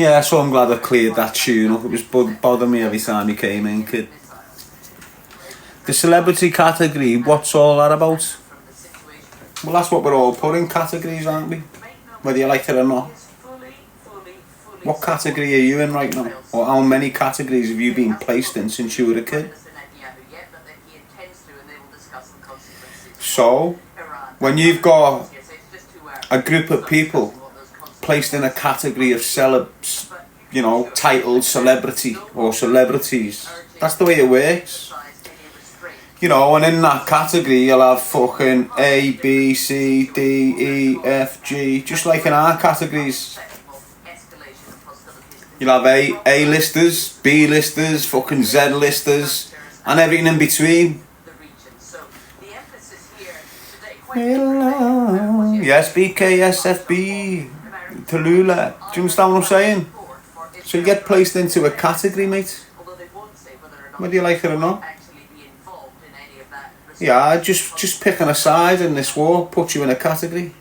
Yeah, so I'm glad I cleared that tune up. It was bothering me every time he came in, kid. The celebrity category, what's all that about? Well, that's what we're all putting categories, aren't we? Whether you like it or not. What category are you in right now? Or how many categories have you been placed in since you were a kid? So, when you've got a group of people placed in a category of titled celebrity or celebrities, that's the way it works. You know, and in that category you'll have fucking A, B, C, D, E, F, G, just like in our categories. You'll have A-listers, B-listers, fucking Z-listers, and everything in between. Yes, BKSFB, Tallulah. Do you understand what I'm saying? So you get placed into a category, mate. Whether you like it or not. Yeah, just picking a side in this war puts you in a category.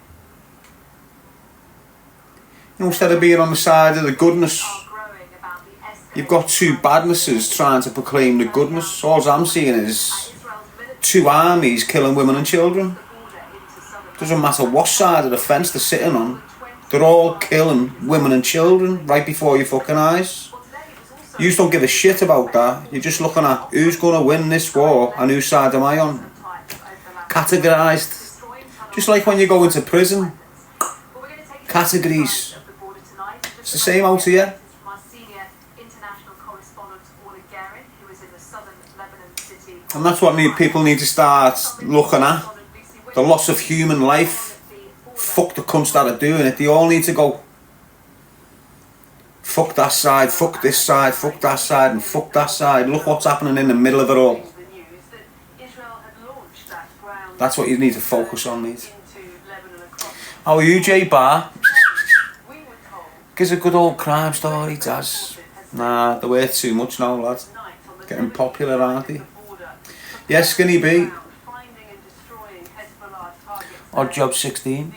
You know, instead of being on the side of the goodness, you've got two badnesses trying to proclaim the goodness. All I'm seeing is two armies killing women and children. Doesn't matter what side of the fence they're sitting on, they're all killing women and children right before your fucking eyes. You just don't give a shit about that. You're just looking at who's going to win this war and whose side am I on. Categorised. Just like when you go into prison. Categories. It's the same out here. And that's what people need to start looking at. The loss of human life. Fuck the cunts that are doing it. They all need to go. Fuck that side, fuck this side, fuck that side, and fuck that side. Look what's happening in the middle of it all. That's what you need to focus on, mate. How are you, J Bar? Gives a good old crime story, Daz. Nah, they're worth too much now, lad. Getting popular, aren't they? Yes, Skinny B. Odd Job 16.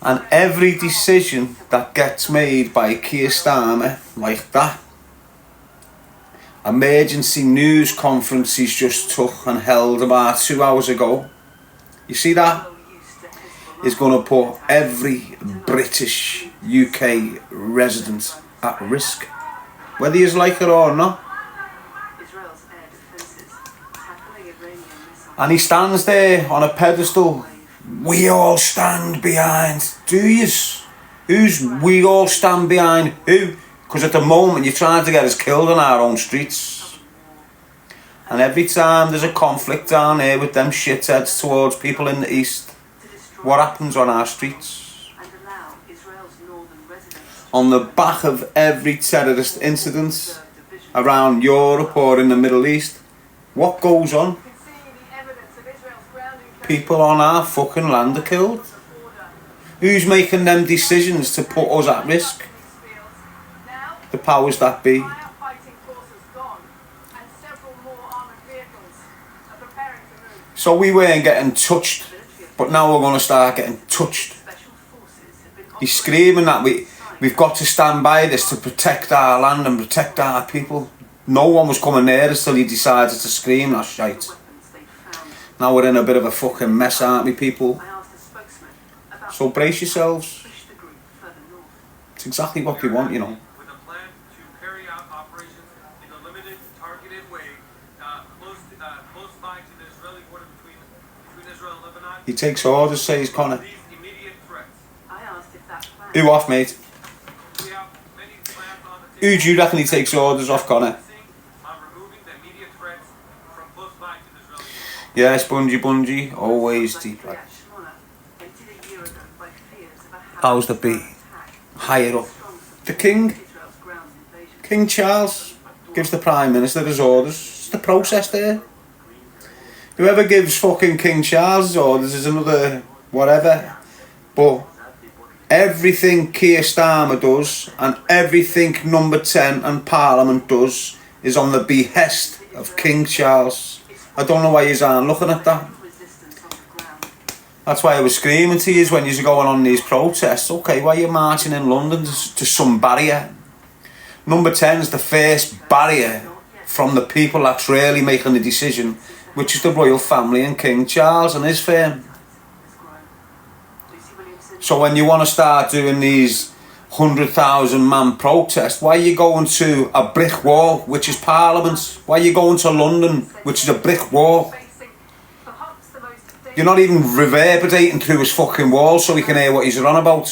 And every decision that gets made by Keir Starmer like that, emergency news conference he's just took and held about 2 hours ago, you see that? Is going to put every British UK resident at risk, whether you like it or not. And he stands there on a pedestal. We all stand behind. Do yous? Who's we all stand behind who? Because at the moment you're trying to get us killed on our own streets. And every time there's a conflict down here with them shitheads towards people in the east, what happens on our streets? On the back of every terrorist incident around Europe or in the Middle East, what goes on? People on our fucking land are killed. Who's making them decisions to put us at risk? The powers that be. So we weren't getting touched, but now we're going to start getting touched. He's screaming that we've got to stand by this to protect our land and protect our people. No one was coming near us till he decided to scream that shite. Now we're in a bit of a fucking mess, aren't we, people? So brace yourselves. It's exactly what they want, you know. He takes orders, says Connor. Who off, mate? Who do you reckon he takes orders off, Connor? Yes, Bungie, always deep. How's the B? Higher up. The King. King Charles gives the Prime Minister his orders. It's the process there. Whoever gives fucking King Charles his orders is another whatever. But everything Keir Starmer does and everything Number 10 and Parliament does is on the behest of King Charles. I don't know why you aren't looking at that. That's why I was screaming to you when you're going on these protests. Okay, why are you marching in London to some barrier? Number 10 is the first barrier from the people that's really making the decision, which is the royal family and King Charles and his firm. So when you want to start doing these 100,000 man protests, why are you going to a brick wall, which is Parliament? Why are you going to London, which is a brick wall? You're not even reverberating through his fucking wall so we can hear what he's on about.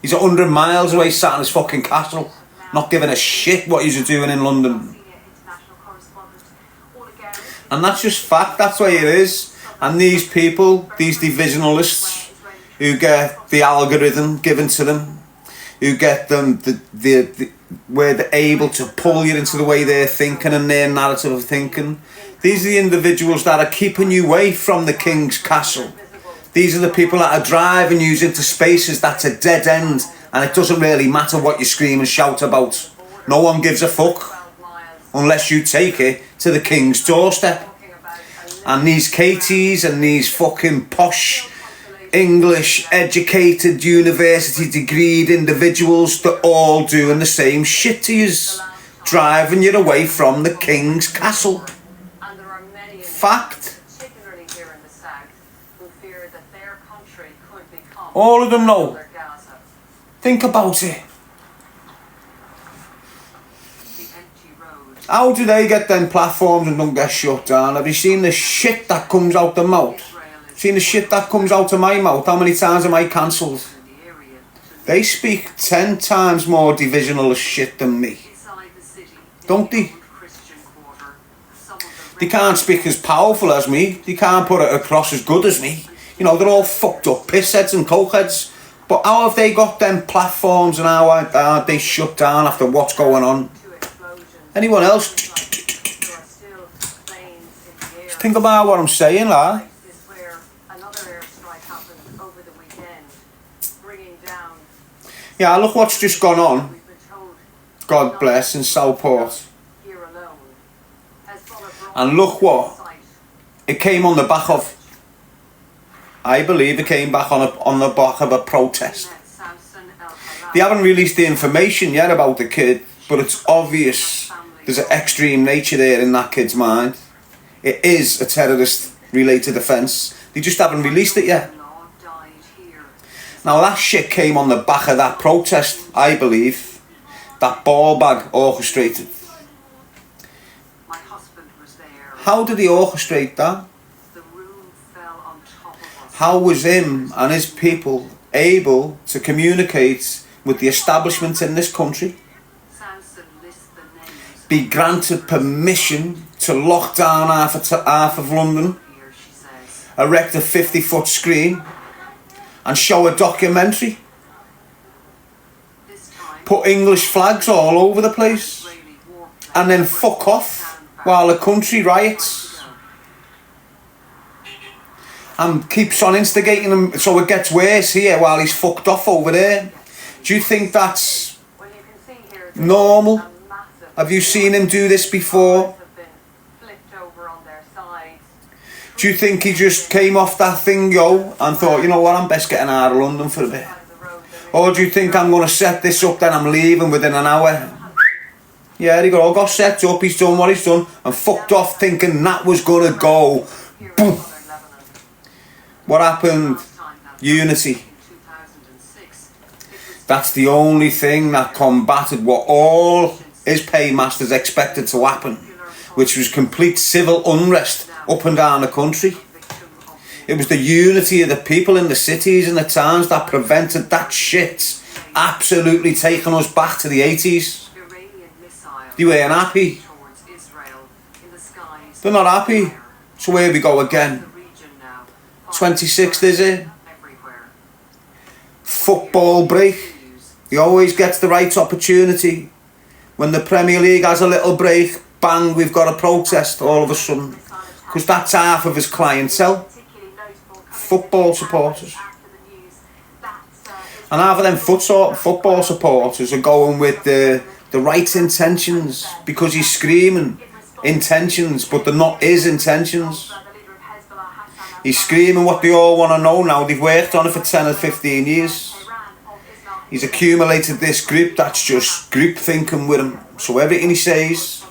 He's 100 miles away sat in his fucking castle, not giving a shit what he's doing in London. And that's just fact, that's the way it is. And these people, these divisionalists, who get the algorithm given to them, who get them where they're able to pull you into the way they're thinking and their narrative of thinking. These are the individuals that are keeping you away from the King's castle. These are the people that are driving you into spaces that's a dead end, and it doesn't really matter what you scream and shout about. No one gives a fuck unless you take it to the King's doorstep. And these Katies and these fucking posh English educated university degreed individuals, they're all doing the same shit to yous, driving you away from the King's castle. Fact. All of them know. Think about it. How do they get them platforms and don't get shut down? Have you seen the shit that comes out the mouth? Seen the shit that comes out of my mouth? How many times am I cancelled? They speak 10 times more divisional shit than me. Don't they? They can't speak as powerful as me. They can't put it across as good as me. You know, they're all fucked up pissheads and cokeheads. But how have they got them platforms and how are they shut down after what's going on? Anyone else? Just think about what I'm saying, lad. Yeah, look what's just gone on. God bless in Southport. And look what it came on the back of. I believe it came back on the back of a protest. They haven't released the information yet about the kid, but it's obvious there's an extreme nature there in that kid's mind. It is a terrorist-related offence. They just haven't released it yet. Now that shit came on the back of that protest, I believe. That ball bag orchestrated. How did he orchestrate that? How was him and his people able to communicate with the establishment in this country? Be granted permission to lock down half of London, erect a 50-foot screen and show a documentary, put English flags all over the place and then fuck off while the country riots and keeps on instigating them so it gets worse here while he's fucked off over there. Do you think that's normal? Have you seen him do this before? Do you think he just came off that thing, and thought, you know what, I'm best getting out of London for a bit? Or do you think I'm going to set this up, then I'm leaving within an hour? Yeah, he got set up, he's done what he's done, and fucked off thinking that was going to go. Boom. What happened? Unity. That's the only thing that combated what all his paymasters expected to happen, which was complete civil unrest up and down the country. It was the unity of the people in the cities and the towns that prevented that shit absolutely taking us back to the 80s. They weren't happy. They're not happy. So here we go again. 26th, is it? Football break. He always gets the right opportunity. When the Premier League has a little break, bang, we've got a protest all of a sudden. Because that's half of his clientele. Football supporters. And half of them football supporters are going with the right intentions, because he's screaming intentions, but they're not his intentions. He's screaming what they all want to know now. They've worked on it for 10 or 15 years. He's accumulated this group that's just group thinking with him. So everything he says,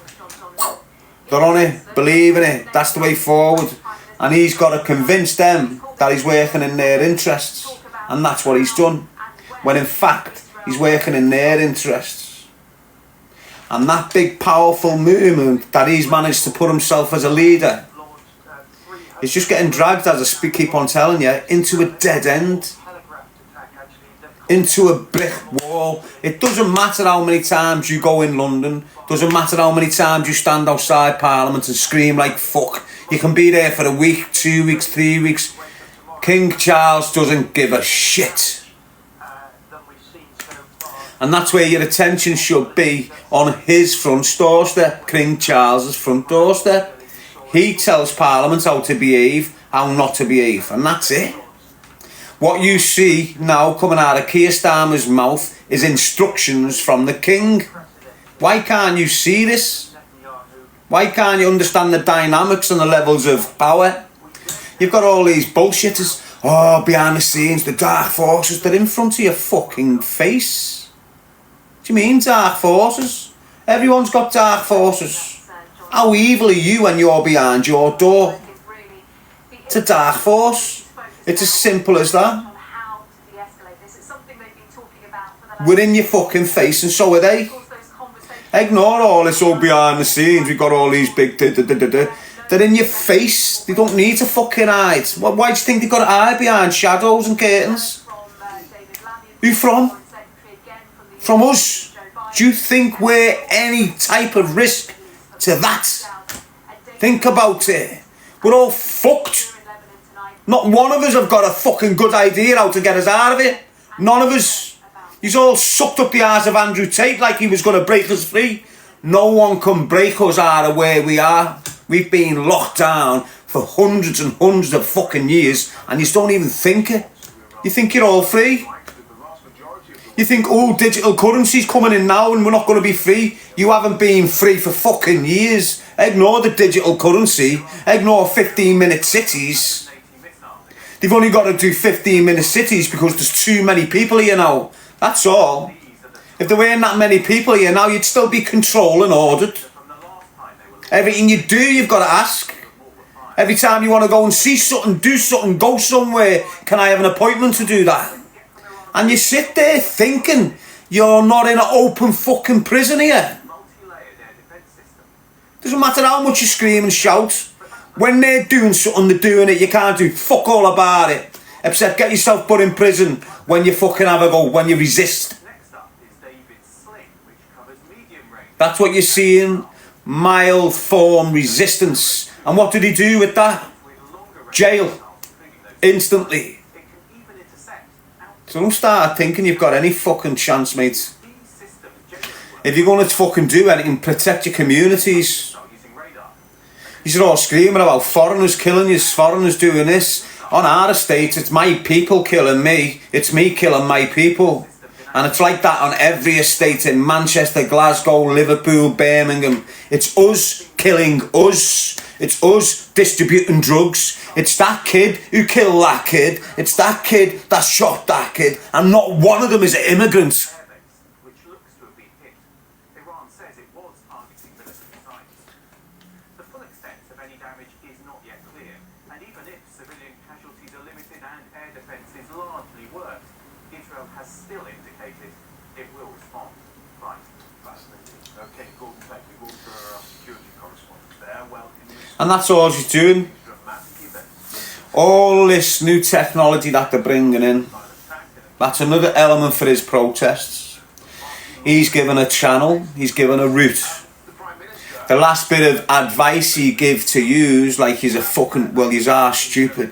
they're on it, believing it. That's the way forward. And he's got to convince them that he's working in their interests. And that's what he's done. When in fact, he's working in their interests. And that big powerful movement that he's managed to put himself as a leader is just getting dragged, as I keep on telling you, into a dead end. Into a brick wall. It doesn't matter how many times you go in London. Doesn't matter how many times you stand outside Parliament and scream like fuck. You can be there for a week, 2 weeks, 3 weeks. King Charles doesn't give a shit. And that's where your attention should be, on his front doorstep, King Charles's front doorstep. He tells Parliament how to behave, how not to behave, and that's it. What you see now coming out of Keir Starmer's mouth is instructions from the King. Why can't you see this? Why can't you understand the dynamics and the levels of power? You've got all these bullshitters, behind the scenes, the dark forces, they're in front of your fucking face. What do you mean, dark forces? Everyone's got dark forces. How evil are you when you're behind your door? It's a dark force. It's as simple as that. We're in your fucking face and so are they. Ignore all this all behind the scenes. We've got all these big They're in your face. They don't need to fucking hide. Why do you think they've got to hide behind shadows and curtains? Who from? From us. Do you think we're any type of risk to that? Think about it. We're all fucked. Not one of us have got a fucking good idea how to get us out of it. None of us. He's all sucked up the arse of Andrew Tate like he was going to break us free. No one can break us out of where we are. We've been locked down for hundreds and hundreds of fucking years and you just don't even think it. You think you're all free. You think, digital currency's coming in now and we're not going to be free. You haven't been free for fucking years. Ignore the digital currency. Ignore 15-minute cities. They've only got to do 15-minute cities because there's too many people here now. That's all. If there weren't that many people here now, you'd still be controlled and ordered. Everything you do, you've got to ask. Every time you want to go and see something, do something, go somewhere, can I have an appointment to do that? And you sit there thinking you're not in an open fucking prison here. Doesn't matter how much you scream and shout. When they're doing something, they're doing it. You can't do fuck all about it. Except get yourself put in prison when you fucking have a go, when you resist. That's what you're seeing. Mild form resistance. And what did he do with that? Jail. Instantly. So don't start thinking you've got any fucking chance, mate. If you're going to fucking do anything, protect your communities. You're all screaming about foreigners killing you, foreigners doing this. On our estate, it's my people killing me. It's me killing my people. And it's like that on every estate in Manchester, Glasgow, Liverpool, Birmingham. It's us killing us. It's us distributing drugs. It's that kid who killed that kid. It's that kid that shot that kid. And not one of them is an immigrant. And that's all she's doing. All this new technology that they're bringing in, that's another element for his protests. He's given a channel, he's given a route. The last bit of advice he give to yous, like he's a fucking, well, yous are stupid.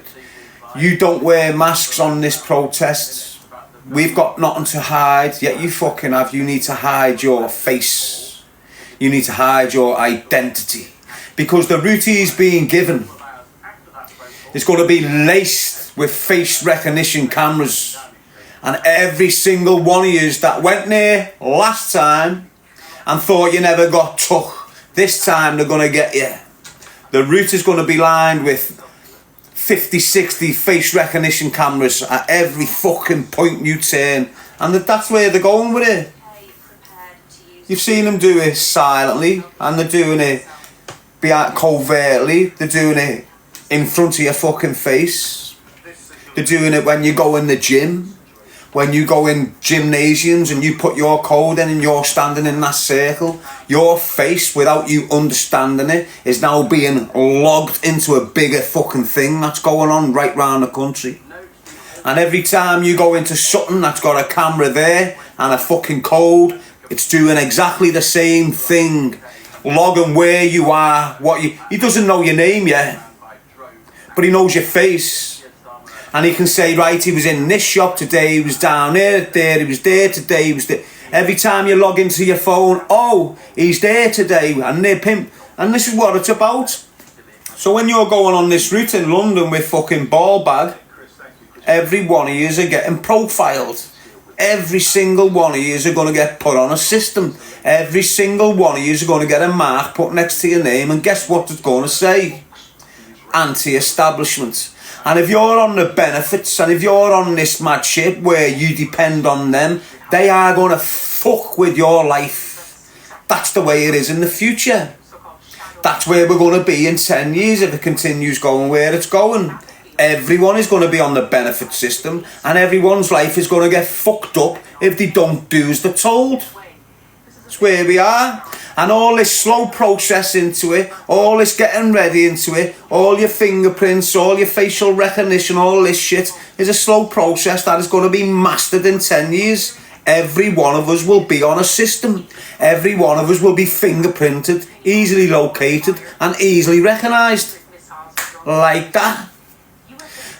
You don't wear masks on this protest. We've got nothing to hide, yet you fucking have. You need to hide your face. You need to hide your identity. Because the route he's being given is going to be laced with face recognition cameras. And every single one of yous that went there last time and thought you never got took, this time they're going to get you. The route is going to be lined with 50, 60 face recognition cameras at every fucking point you turn. And that's where they're going with it. You've seen them do it silently, and they're doing it covertly. They're doing it in front of your fucking face. They're doing it when you go in the gym. When you go in gymnasiums and you put your code in and you're standing in that circle, your face, without you understanding it, is now being logged into a bigger fucking thing that's going on right round the country. And every time you go into something that's got a camera there and a fucking code, it's doing exactly the same thing. Logging where you are, he doesn't know your name yet, but he knows your face. And he can say, right, he was in this shop today, he was down there, he was there today, he was there. Every time you log into your phone, oh, he's there today, and nip him. And this is what it's about. So when you're going on this route in London with fucking ball bag, every one of yous are getting profiled. Every single one of yous are going to get put on a system. Every single one of yous are going to get a mark put next to your name, and guess what it's going to say? Anti-establishment. And if you're on the benefits, and if you're on this mad shit where you depend on them, they are going to fuck with your life. That's the way it is in the future. That's where we're going to be in 10 years if it continues going where it's going. Everyone is going to be on the benefit system, and everyone's life is going to get fucked up if they don't do as they're told. That's where we are. And all this slow process into it, all this getting ready into it, all your fingerprints, all your facial recognition, all this shit is a slow process that is going to be mastered in 10 years. Every one of us will be on a system. Every one of us will be fingerprinted, easily located and easily recognised. Like that.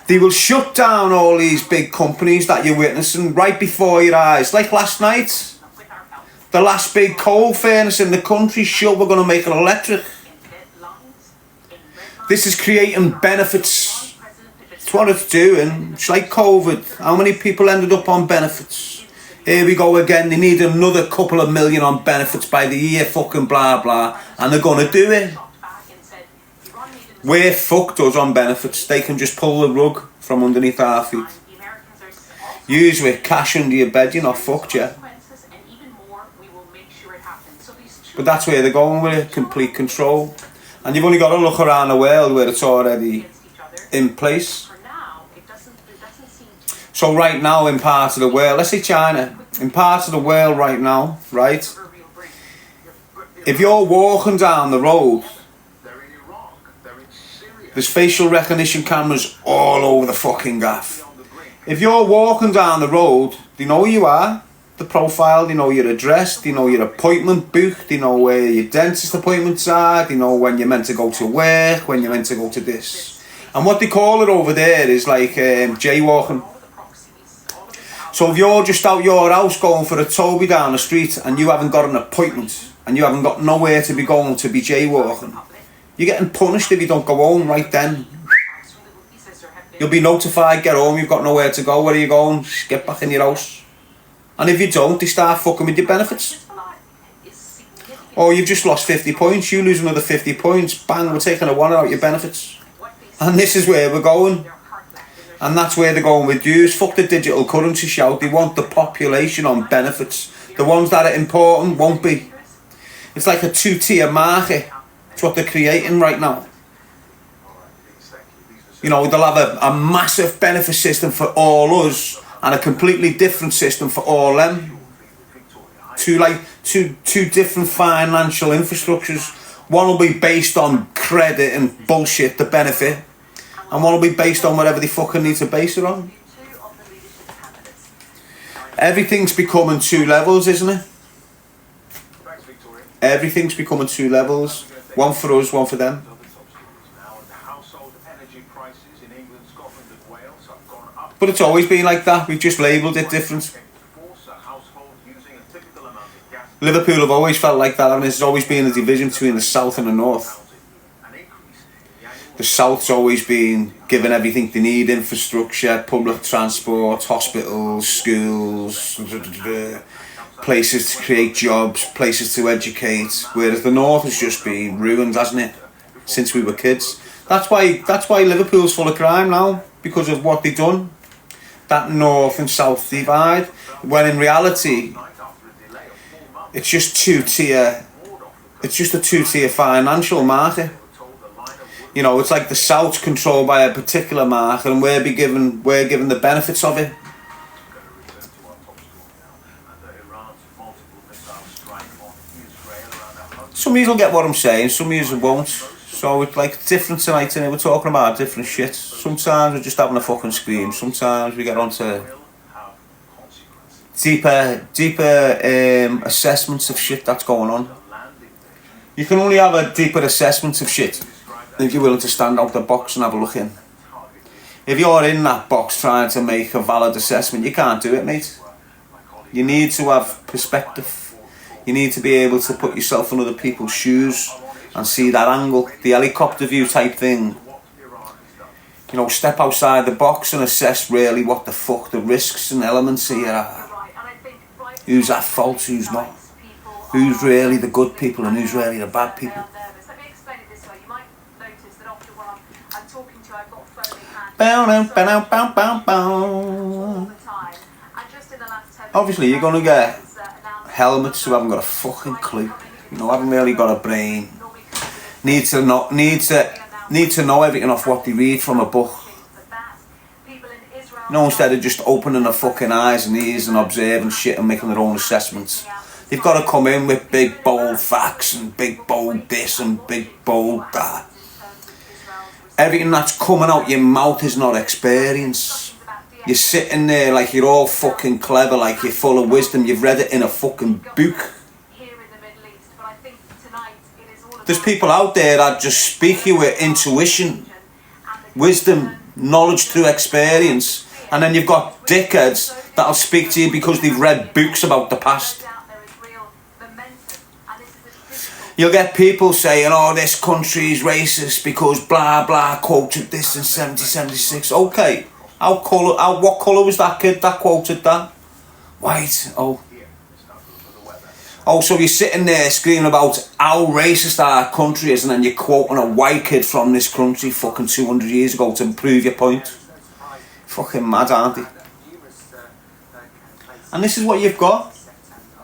They will shut down all these big companies that you're witnessing right before your eyes. Like last night. The last big coal furnace in the country, sure, we're going to make it electric. This is creating benefits. It's what it's doing. It's like COVID. How many people ended up on benefits? Here we go again. They need another couple of million on benefits by the year, fucking blah, blah. And they're going to do it. We're fucked us on benefits. They can just pull the rug from underneath our feet. Use with cash under your bed, you're not fucked yet. But that's where they're going with it, complete control. And you've only got to look around the world where it's already in place. So right now in parts of the world, let's say China, in parts of the world right now, right? If you're walking down the road, there's facial recognition cameras all over the fucking gaff. If you're walking down the road, they know who you are. The profile, they know your address, they know your appointment book, they know where your dentist appointments are, they know when you're meant to go to work, when you're meant to go to this. And what they call it over there is like jaywalking. So if you're just out your house going for a Toby down the street and you haven't got an appointment and you haven't got nowhere to be going to be jaywalking, you're getting punished if you don't go home right then. You'll be notified, get home, you've got nowhere to go, where are you going? Get back in your house. And if you don't, they start fucking with your benefits. Or you've just lost 50 points, you lose another 50 points, bang, we're taking a one out your benefits. And this is where we're going. And that's where they're going with dues. Fuck the digital currency shout, they want the population on benefits. The ones that are important won't be. It's like a two-tier market. It's what they're creating right now. You know, they'll have a massive benefit system for all us, and a completely different system for all them. Two different financial infrastructures. One will be based on credit and bullshit, the benefit, and one will be based on whatever they fucking need to base it on. Everything's becoming two levels, isn't it? Everything's becoming two levels. One for us, one for them. But it's always been like that. We've just labelled it different. Liverpool have always felt like that, and there's always been a division between the south and the north. The south's always been given everything they need: infrastructure, public transport, hospitals, schools, places to create jobs, places to educate. Whereas the north has just been ruined, hasn't it? Since we were kids. That's why Liverpool's full of crime now, because of what they've done. That north and south divide, when in reality it's just a two-tier financial market. You know, it's like the south's controlled by a particular market, and we're given the benefits of it. Some of you will get what I'm saying, some of you won't. So it's like different tonight, and we're talking about different shit. Sometimes we're just having a fucking scream. Sometimes we get onto deeper assessments of shit that's going on. You can only have a deeper assessment of shit if you're willing to stand out the box and have a look in. If you're in that box trying to make a valid assessment, you can't do it, mate. You need to have perspective. You need to be able to put yourself in other people's shoes and see that angle, the helicopter view type thing. You know, step outside the box and assess really what the fuck the risks and elements here are. Who's at fault, who's not. Who's really the good people and who's really the bad people. Obviously you're going to get helmets who haven't got a fucking clue. You know, haven't really got a brain. Need to know everything off what they read from a book. No, instead of just opening their fucking eyes and ears and observing shit and making their own assessments. They've got to come in with big bold facts and big bold this and big bold that. Everything that's coming out your mouth is not experience. You're sitting there like you're all fucking clever, like you're full of wisdom. You've read it in a fucking book. There's people out there that just speak you with intuition, wisdom, knowledge through experience. And then you've got dickheads that'll speak to you because they've read books about the past. You'll get people saying, oh, this country's racist because blah blah quoted this in 1776. Okay, what colour was that kid that quoted that? White. Oh, so you're sitting there screaming about how racist our country is, and then you're quoting a white kid from this country fucking 200 years ago to prove your point. Fucking mad, aren't they? And this is what you've got.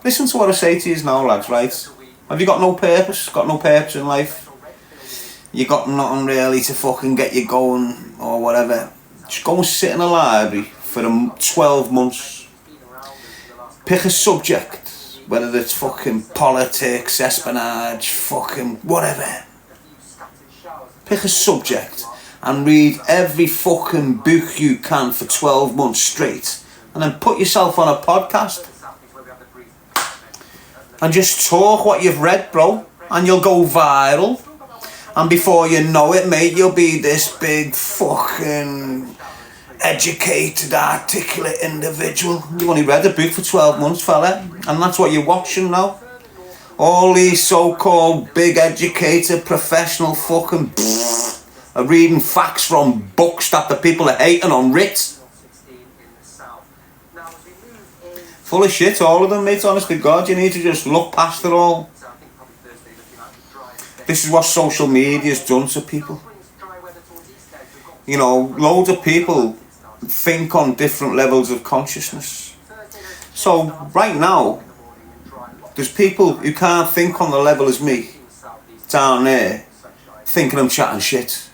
Listen to what I say to you now, lads, right? Have you got no purpose? Got no purpose in life? You got nothing really to fucking get you going or whatever. Just go and sit in a library for 12 months. Pick a subject. Whether it's fucking politics, espionage, fucking whatever. Pick a subject and read every fucking book you can for 12 months straight. And then put yourself on a podcast. And just talk what you've read, bro. And you'll go viral. And before you know it, mate, you'll be this big fucking educated, articulate individual. You've only read a book for 12 months, fella. And that's what you're watching now. All these so-called big educated professional fucking are reading facts from books that the people are hating on writ. Full of shit, all of them, mate, honest to God. You need to just look past it all. This is what social media's done to people. You know, loads of people think on different levels of consciousness. So, right now, there's people who can't think on the level as me, down there, thinking I'm chatting shit.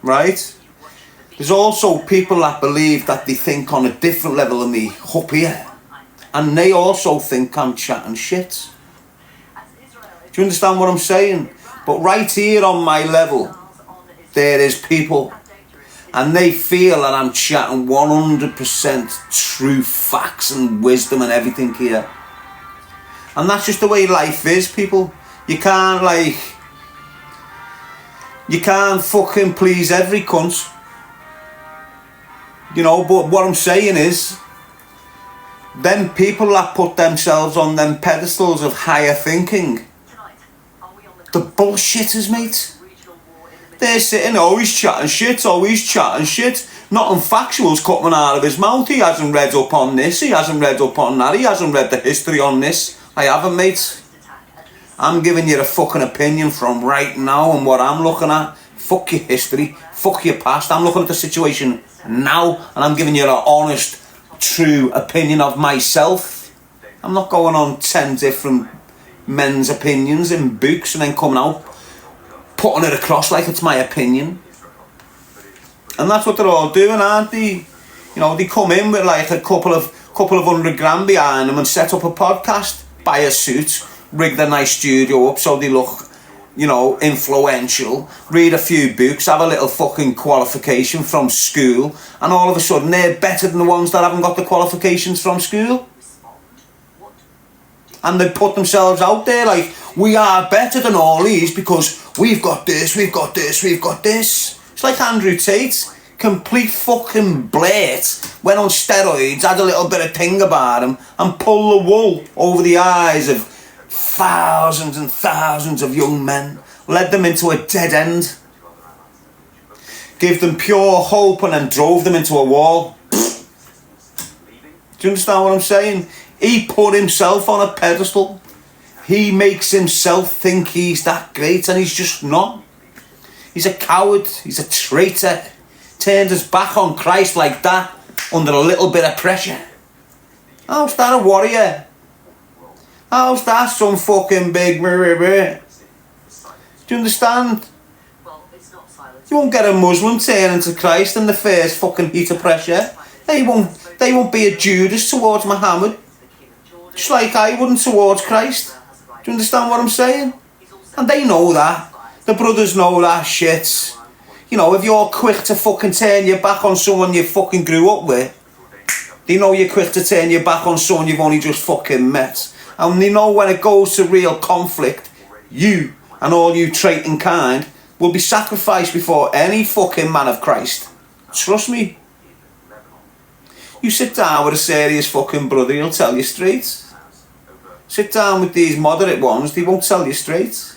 Right? There's also people that believe that they think on a different level than me, up here. And they also think I'm chatting shit. Do you understand what I'm saying? But right here on my level, there is people. And they feel that I'm chatting 100% true facts and wisdom and everything here. And that's just the way life is, people. You can't fucking please every cunt. You know, but what I'm saying is, them people that put themselves on them pedestals of higher thinking, the bullshitters, mate. They're sitting, always chatting shit. Nothing factual's coming out of his mouth. He hasn't read up on this, he hasn't read up on that, he hasn't read the history on this. I haven't, mate. I'm giving you a fucking opinion from right now and what I'm looking at. Fuck your history, fuck your past. I'm looking at the situation now and I'm giving you an honest, true opinion of myself. I'm not going on 10 different men's opinions in books and then coming out putting it across like it's my opinion. And that's what they're all doing, aren't they? You know, they come in with like a couple of $100,000 behind them and set up a podcast, buy a suit, rig the nice studio up so they look, you know, influential, read a few books, have a little fucking qualification from school, and all of a sudden they're better than the ones that haven't got the qualifications from school. And they put themselves out there like, we are better than all these because we've got this, we've got this, we've got this. It's like Andrew Tate, complete fucking blurt, went on steroids, had a little bit of thing about him, and pulled the wool over the eyes of thousands and thousands of young men, led them into a dead end, gave them pure hope and then drove them into a wall. Do you understand what I'm saying? He put himself on a pedestal. He makes himself think he's that great and he's just not. He's a coward, he's a traitor, turned his back on Christ like that under a little bit of pressure. How's that a warrior? How's that some fucking big... Do you understand? You won't get a Muslim turning to Christ in the first fucking heat of pressure. They won't be a Judas towards Muhammad. Just like I wouldn't towards Christ. Do you understand what I'm saying? And they know that. The brothers know that shit. You know, if you're quick to fucking turn your back on someone you fucking grew up with, they know you're quick to turn your back on someone you've only just fucking met. And they know when it goes to real conflict, you and all you trait and kind will be sacrificed before any fucking man of Christ. Trust me. You sit down with a serious fucking brother, he'll tell you straight. Sit down with these moderate ones, they won't tell you straight.